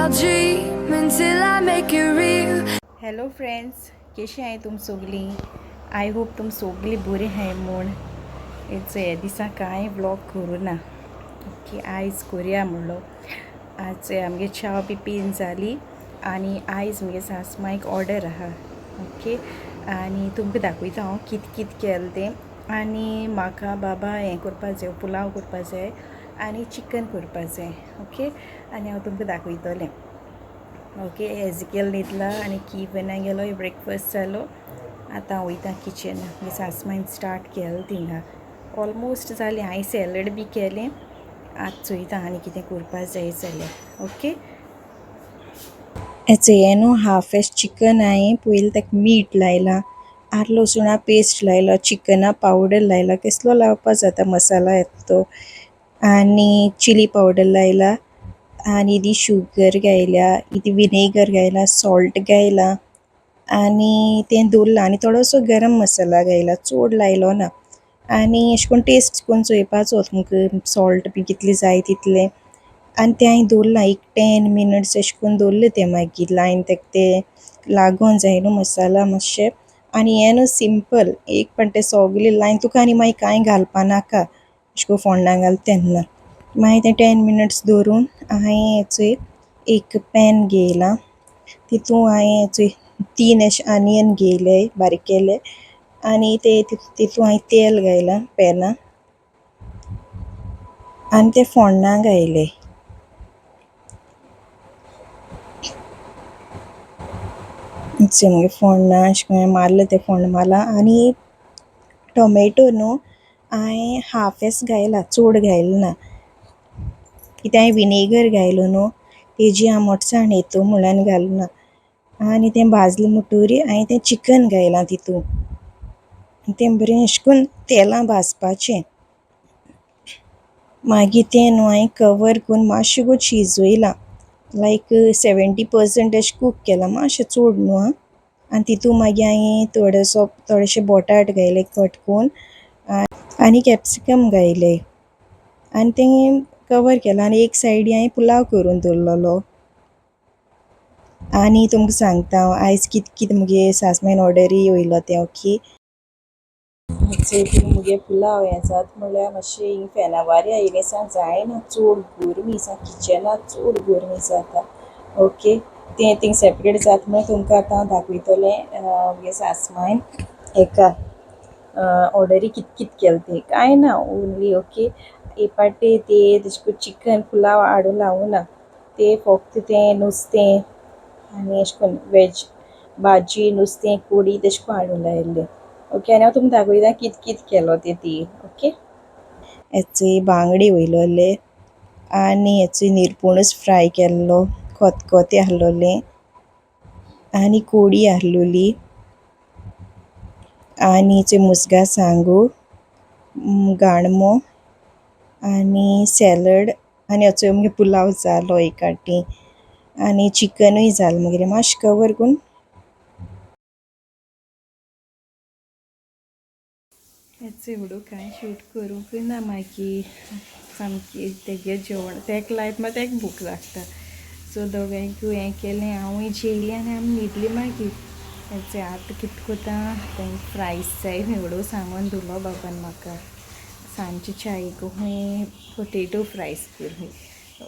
I'll dream until I make it real. Hello friends, कशी आहे तुम सगळी? आय होप तुम सगळी बरी आहे म्हूण हे दिसा कांय व्लॉग करूं ना. ओके, आयज करुया म्हणलो. आज आमगे च्या बी पीन जाली आनी आयज मगे सासमायक ऑर्डर आहा. ओके, आनी तुमकां दाखयता हांव कित केलें तें. आनी म्हाका बाबा हें करपा जाय, पुलाव करपा जाय आनी चिकन करपा जाय. ओके, आनी हांव तुमकां दाखयतलें. ओके, एजिकेल न्हिदला आनी कीवना गेलो, ब्रेकफास्ट जालो. आतां हांव वयता किचन. मी सासमायन स्टार्ट केलें थिंगा. ऑलमोस्ट जालें. हांवें सॅलड बी केलें. आतां चोयता आनी कितें करपा जाय जाल्यार. ओके, हें न्हू हाफ एश चिकन हांवें पयलीं ताका मीठ लायलां, आलं लसुणा पेस्ट लायला, चिकना पावडर लायला, कसलो लावपा जाता मसाला येता तो, आनी चिली पावडर लायला, आनी इदी शुगर घायल्या, इदी विनेगर घायला, सॉल्ट घायला आनी तें दवरलां. आनी थोडोसो गरम मसाला घायला, चड लायलो ना. आनी अशें करून टेस्ट करून चोयपाचो तुमकां सॉल्ट बी कितलें जाय तितलें. आनी तें हांवें दवरलां एक 10 मिनट्स अशें करून दवरलें. तें मागीर लायन ताका तें लागोन जाय न्हू मसाला मातशें. आनी हें न्हू सिंपल एक पाटी तें सगलें लायन तुका आनी मागीर कांय घालपा नाका अशें करून फोण्णां घाल तेन्ना. मागीर तें 10 मिनट्स दवरून हांवें हेचो एक पॅन घेयलां. तितून हांवें हेचो 3 अशे आनियन घेयले बारीक केले आनी ते तितून हांवें तेल घायलां पॅनां आनी ते फोण्णां घायले. मुगे फोण्णां अशें करून मारलें, तें फोण्णां मारलां. आनी टोमेटो न्हू हांवें हाफ एस घायला, चड घायलो ना, कित्याक हांवें विनेगर घायलो न्हू, तेजी आंबटसाण येतो म्हणून घालो ना. आनी तें भाजलें म्हणटोरी हांवें तें चिकन घायलां तितून. तें बरें अशें करून तेलां भाजपाचें. मागीर तें न्हू हांवें कवर करून मातशें गूत शिजोयलां, लायक 70% अशें कूक केलां, मातशें चड न्हू आं. आनी तितून मागीर हांवें थोडेशे बोटाट घायले कट करून आनी कॅप्सिकम घायले आनी तें कवर केलां. आनी एक सायडी हांवें पुलाव करून दवरलेलो. आनी तुमकां सांगता हांव आयज कित मुगे सासमायन ऑर्डरी वयलो तें. ओके, मुगे पुलाव हें जाता म्हणल्यार मातशें हिंग फेना वाऱ्या येयल्या दिसा जायना, चड गरमी दिसा किचनांत चड गरमी जाता. ओके, तें थिंग सेपरेट जाता म्हळ्यार तुमकां आतां हांव दाखयतलें मुगे सासमायन हेका ऑर्डरी कित केलें तें. कांय ना, ओन्ली ओके एक पाटी तें तेशें करून चिकन पुलाव हाडून लावूं ना, तें फक्त तें नुस्तें आनी अशें करून वेज भाजी, नुस्तें, कोडी तेशें करून हाडून लायिल्लें. ओके, आनी हांव तुमकां दाखयतां कित केलो तें ती. ओके, हेचो बांगडे वयलोले आनी हेचो निरपोणस फ्राय केल्लो, खतखतें आहलोलें आनी कोडी आहलोली आनी हेचो मुसगा सांगू, गाणमो आनी सॅलड आनी हेचो मुगे पुलाव जालो एक आटी आनी चिकनूय जालें मुगेलें. मातशें कवर करून हेचो एवढो कांय शूट करूंक ना. मागीर सामकी तेगे जेवण तेका लायत मागीर तेका भूक लागता. सो दोगांयकू हें केलें, हांवूय जेयलें आनी आमी न्हिदलीं. मागीर हेचें आतां कितें कोत्ता, तेंक फ्रायज जाय एवढो सांगून दवरलो बाबान म्हाका. सांजचे च्यायेक हूंय पोटेटो फ्रायज कर हूंय.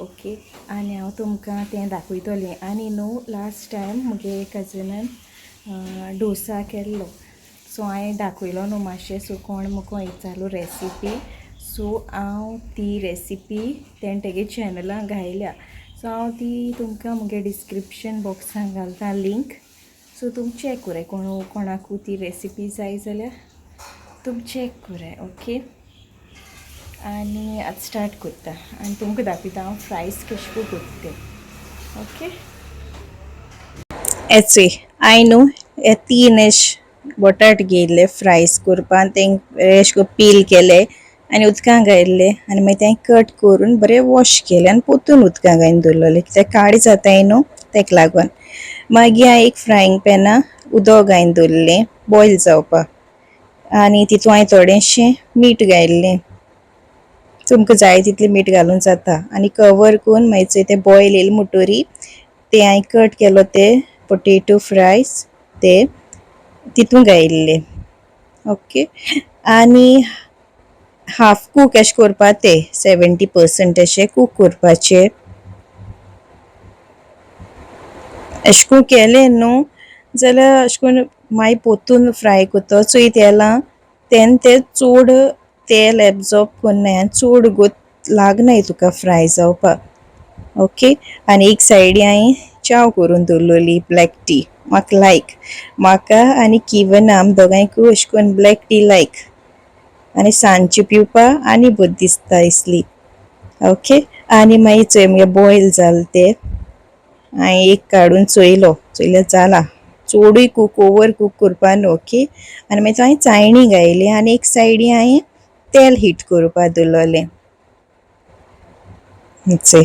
ओके, आनी हांव तुमकां तें दाखयतलें. आनी न्हू लास्ट टायम मुगे कजनान डोसा केल्लो, सो हांवें दाखयलो न्हू मातशें. सो कोण मुको विचारलो रेसिपी, सो हांव ती रेसिपी तेगे चॅनलान घायल्या. सो हांव ती तुमकां मुगे डिस्क्रिप्शन बॉक्सान घालता लिंक. सो तुम चॅक कोराय, कोणाकू ती रेसिपी जाय जाल्यार तुम चॅक कोराय. ओके, आनी आतां स्टार्ट कोत्ता आनी तुमकां दाखयता हांव फ्रायज केश को कोत्ता तें. ओके, हेचोय हांवें न्हू हे 3 अशे बोटाट घेयल्ले फ्रायज कोरपा आनी तेंक अशें करून पील केले आनी उदकां घायल्ले आनी मागीर तें कट करून बरें वॉश केलें आनी पोतून उदकां घायन दवरलेलें, कित्याक काळें जाताय न्हू तेका लागोन. मागीर हांवें एक फ्रायींग पॅनां उदक घायन दवरलें बॉयल जावपाक आनी तितून हांवें थोडेंशें मीठ घायिल्लें. तुमकां जाय तितलें मीठ घालून जाता आनी कवर करून मागीर तें बॉयल येयलें म्हणटोरी ते हांवें कट केलो ते पोटेटो फ्रायज ते तितून घायल्ले. ओके. आनी हाफ कूक अशें करपा ते 70% अशें कूक करपाचे. अशें करून केलें न्हू जाल्यार अशें करून मागीर पोतून फ्राय कोत्तो चोय तेलां तेन्ना ते चोड तेल एब्जॉर्ब कोन्नाय आनी चोड गोत लागनाय तुका फ्राय जावपा. ओके. आनी एक सायडी हांवें च्या करून दवरलोली ब्लॅक टी म्हाका लायक. म्हाका आनी किवन आम दोगांयकूय अशें करून ब्लॅक टी लायक आनी सांजची पिवपा आनी बरी दिसता दिसली. ओके. आनी मागीर चोय मुगे बॉयल जाल ते हांवें एक काडून चोयलो चोयल्यार जाला. चोडूय कूक ओवर कूक करपा न्हू. ओके. आनी मागीर हांवें चाळणी घायली आनी एक सायडी हांवें तेल हीट करपा दवरलोलें. चोय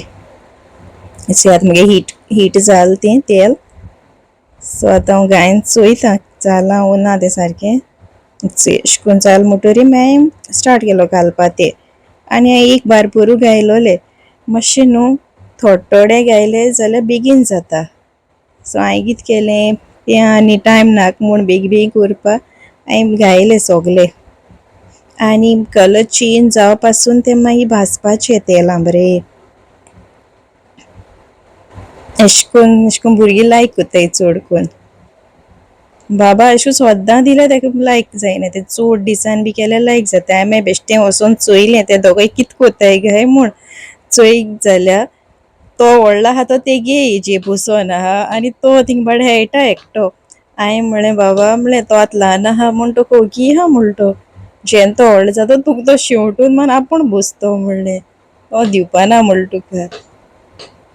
आतां मुगे हीट जाल तें तेल. सो आतां हांव घायन चोयतां जालां वो ना तें सारकें. चोय अशें करून जाल म्हणटोरी मागीर हांवें स्टार्ट केलो घालपा ते आनी हांवें एक बारपोरू घायलोले. मातशें न्हू थोडे घायले जाल्यार बेगीन जाता. सो हांवें कितें केलें तें आनी टायम नाका म्हूण बेगीन करपा हांवें घायले सोगले. आनी कलर चेंज जावं पासून ते मागीर भाजपाचे तेलां बरें. अशें करून भुरगीं लायक कोत्ताय चड करून. बाबा अशें सोद्दां दिल्यार तेका लायक जायना तें चड दिसान बी केल्यार लायक जाता. हांवें मागीर बेश्टें वोसोन चोयलें ते दोगांय कितें कोत्ताय काय म्हूण चोयत जाल्यार तो व्हडलो आहा तो तेगे एजी बसोन आहा आनी तो थिंग बाडे खेळटा एकटो. हांवें म्हणलें बाबा म्हणलें तो आतां ल्हान आहा म्हूण तो ओगी आहा म्हणलें तो जेन्ना तो व्हडलो जाता तुका तो शेंवटून मागीर आपूण बसतो म्हणलें. तो दिवपाना म्हणलें तुका.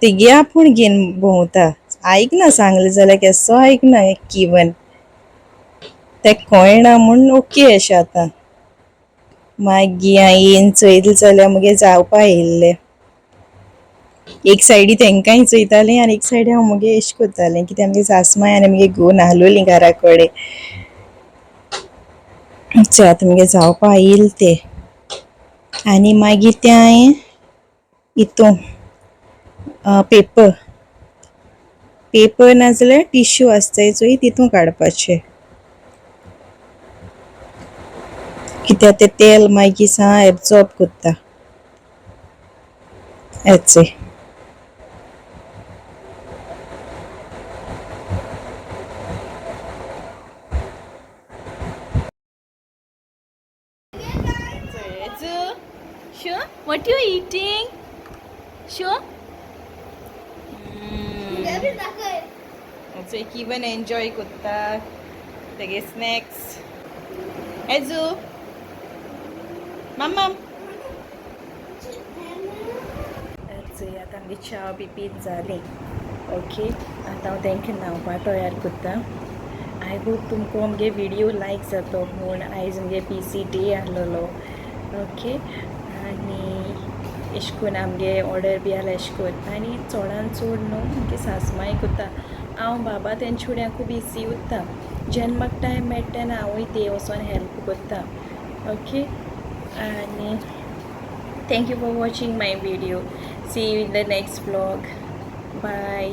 तेगे आपूण घेवन भोंवता. आयकना सांगलें जाल्यार केसो आयकना किवन. तेका कळना म्हूण ओके अशें आतां. मागीर हांवें येवन चोयलें जाल्यार मुगे जावपा येयल्लें. एक सायडी तेंकांय चोयतालें आनी एक सायडी हांव मुगे एशें कोत्तालें कित्याक मुगे सासमाय आनी मुगे घोव आहलोलीं घरा कोडे. चोय आतां मुगे जावपा येयलें तें आनी मागीर तें हांवें हितून पेपर नाजाल्यार टिश्यू आसताय चोय तितून काडपाचें. कित्याक तें तेल मागीर सा एब्जॉर्ब कोत्ता. चोय Sure? What you eating? Sure? So even enjoy kotta तेगे स्नॅक्स. एजू मम्मा चोय आतां आमगे च्या बी पीत जाली. ओके. आतां हांव तेंकां न्हांवपा तयार कोत्ता. आय होप तुमकां आमगे व्हिडियो लायक जातो म्हूण आयज आमगे PC डे आहलोलो. ओके. आनी अशें करून आमगे ऑर्डर बी आहलो अशें करून आनी चोडान चोड न्हू आमगे सासमाय कोत्ता. हांव बाबा तेंच्या फुड्यां खूब बिजी उरता. जेन्ना म्हाका टायम मेळटा तेन्ना हांवूय ते वोसोन हेल्प कोत्ता. ओके. आनी thank you for watching my video. See you in the next vlog. Bye.